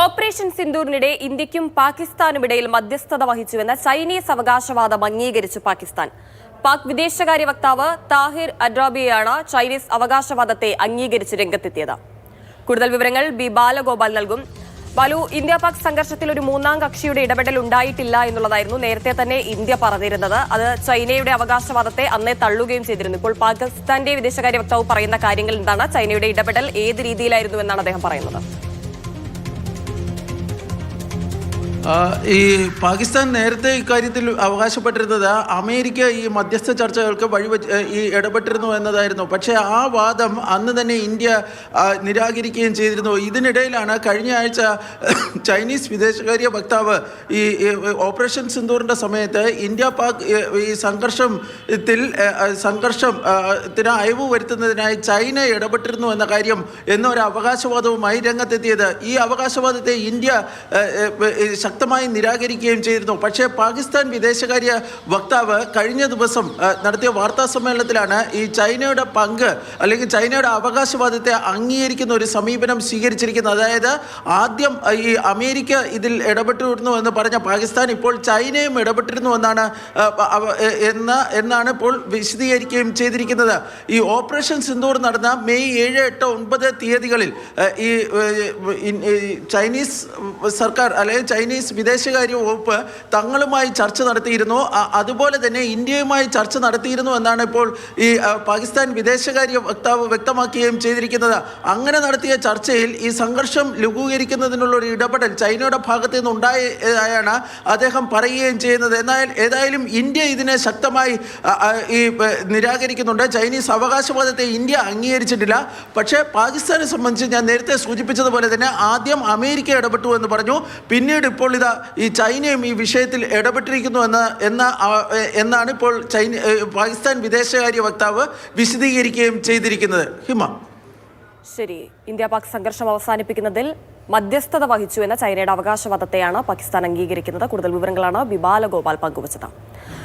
Operation സിന്ദൂറിനിടെ ഇന്ത്യക്കും പാകിസ്ഥാനുമിടയിൽ മധ്യസ്ഥത വഹിച്ചുവെന്ന Chinese അവകാശവാദം അംഗീകരിച്ചു പാകിസ്ഥാൻ. പാക് വിദേശകാര്യ വക്താവ് താഹിർ അഡ്രാബിയാണ് ചൈനീസ് അവകാശവാദത്തെ അംഗീകരിച്ച് രംഗത്തെത്തിയത്. കൂടുതൽ വിവരങ്ങൾ ബി ബാലഗോപാൽ നൽകും. ബാലു, ഇന്ത്യ പാക് സംഘർഷത്തിൽ ഒരു മൂന്നാം കക്ഷിയുടെ ഇടപെടൽ ഉണ്ടായിട്ടില്ല എന്നുള്ളതായിരുന്നു നേരത്തെ തന്നെ ഇന്ത്യ പറഞ്ഞിരുന്നത്. അത് ചൈനയുടെ അവകാശവാദത്തെ അന്നേ തള്ളുകയും ചെയ്തിരുന്നു. ഇപ്പോൾ പാകിസ്ഥാന്റെ വിദേശകാര്യ വക്താവ് പറയുന്ന കാര്യങ്ങൾ എന്താണ്? ചൈനയുടെ ഇടപെടൽ ഏത് രീതിയിലായിരുന്നു എന്നാണ് അദ്ദേഹം പറയുന്നത്? ഈ പാകിസ്ഥാൻ നേരത്തെ ഇക്കാര്യത്തിൽ അവകാശപ്പെട്ടിരുന്നത് അമേരിക്ക ഈ മധ്യസ്ഥ ചർച്ചകൾക്ക് ഈ ഇടപെട്ടിരുന്നു എന്നതായിരുന്നു. പക്ഷേ ആ വാദം അന്ന് തന്നെ ഇന്ത്യ നിരാകരിക്കുകയും ചെയ്തിരുന്നു. ഇതിനിടയിലാണ് കഴിഞ്ഞ ആഴ്ച ചൈനീസ് വിദേശകാര്യ വക്താവ് ഈ ഓപ്പറേഷൻ സിന്ദൂറിൻ്റെ സമയത്ത് ഇന്ത്യ പാക് ഈ സംഘർഷത്തിന് അയവ് വരുത്തുന്നതിനായി ചൈന ഇടപെട്ടിരുന്നു എന്ന കാര്യം എന്നൊരു അവകാശവാദവുമായി രംഗത്തെത്തിയത്. ഈ അവകാശവാദത്തെ ഇന്ത്യ ശക്തമായി നിരാകരിക്കുകയും ചെയ്തിരുന്നു. പക്ഷേ പാകിസ്ഥാൻ വിദേശകാര്യ വക്താവ് കഴിഞ്ഞ ദിവസം നടത്തിയ വാർത്താ സമ്മേളനത്തിലാണ് ഈ ചൈനയുടെ പങ്ക് അല്ലെങ്കിൽ ചൈനയുടെ അവകാശവാദത്തെ അംഗീകരിക്കുന്ന ഒരു സമീപനം സ്വീകരിച്ചിരിക്കുന്നത്. അതായത് ആദ്യം ഈ അമേരിക്ക ഇതിൽ ഇടപെട്ടിരുന്നു എന്ന് പറഞ്ഞ പാകിസ്ഥാൻ ഇപ്പോൾ ചൈനയും ഇടപെട്ടിരുന്നു എന്നാണ് ഇപ്പോൾ വിശദീകരിക്കുകയും ചെയ്തിരിക്കുന്നത്. ഈ ഓപ്പറേഷൻ സിന്ദൂർ നടന്ന മെയ് 7, 8, 9 തീയതികളിൽ ഈ ചൈനീസ് സർക്കാർ അല്ലെങ്കിൽ ചൈനീസ് വിദേശകാര്യ വകുപ്പ് തങ്ങളുമായി ചർച്ച നടത്തിയിരുന്നു. അതുപോലെ തന്നെ ഇന്ത്യയുമായി ചർച്ച നടത്തിയിരുന്നു എന്നാണ് ഇപ്പോൾ ഈ പാകിസ്ഥാൻ വിദേശകാര്യ വക്താവ് വ്യക്തമാക്കുകയും ചെയ്തിരിക്കുന്നത്. അങ്ങനെ നടത്തിയ ചർച്ചയിൽ ഈ സംഘർഷം ലഘൂകരിക്കുന്നതിനുള്ള ഒരു ഇടപെടൽ ചൈനയുടെ ഭാഗത്തു നിന്നുണ്ടായതായാണ് അദ്ദേഹം പറയുകയും ചെയ്യുന്നത്. ഏതായാലും ഇന്ത്യ ഇതിനെ ശക്തമായി ഈ നിരാകരിക്കുന്നുണ്ട്. Chinese അവകാശവാദത്തെ India അംഗീകരിച്ചിട്ടില്ല. പക്ഷേ പാകിസ്ഥാനെ സംബന്ധിച്ച് ഞാൻ നേരത്തെ സൂചിപ്പിച്ചതുപോലെ തന്നെ ആദ്യം അമേരിക്ക ഇടപെട്ടു എന്ന് പറഞ്ഞു. പിന്നീട് ഇപ്പോൾ ഇതാ ഈ ചൈനയും ഈ വിഷയത്തിൽ ഇടപെട്ടിരിക്കുന്നു എന്നാണ് ഇപ്പോൾ പാകിസ്ഥാൻ വിദേശകാര്യ വക്താവ് വിശദീകരിക്കുകയും ചെയ്തിരിക്കുന്നത്. ഹിമ, ശരി. ഇന്ത്യ പാക് സംഘർഷം അവസാനിപ്പിക്കുന്നതിൽ മധ്യസ്ഥത വഹിച്ചു എന്ന ചൈനയുടെ അവകാശവാദത്തെയാണ് പാകിസ്ഥാൻ അംഗീകരിക്കുന്നത്. കൂടുതൽ വിവരങ്ങളാണ് ബി ബാലഗോപാൽ പങ്കുവച്ചത്.